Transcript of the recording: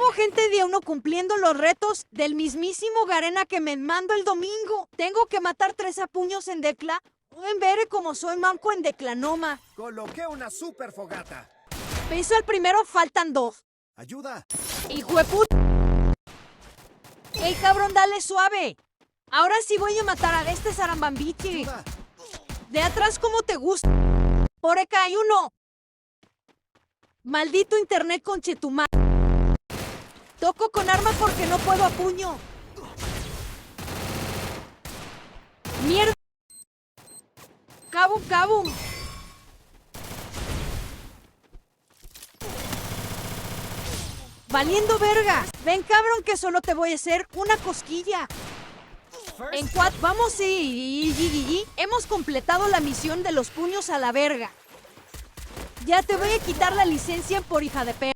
tengo gente de uno cumpliendo los retos del mismísimo Garena que me mando el domingo. Tengo que matar 3 a puños en Decla. O en Vere como soy manco en Declanoma. Coloqué una super fogata. Piso el primero, faltan 2. ¡Ayuda! ¡Hijo de puta! ¡Ey, cabrón, dale suave! Ahora sí voy a matar a este Sarambambichi. ¡Ayuda! De atrás como te gusta. Por acá hay uno. Maldito internet con chetumá. Toco con arma porque no puedo a puño. Mierda. Cabum, cabum. Valiendo verga. Ven, cabrón, que solo te voy a hacer una cosquilla. En quad, vamos y hemos completado la misión de los puños a la verga. Ya te voy a quitar la licencia por hija de perra.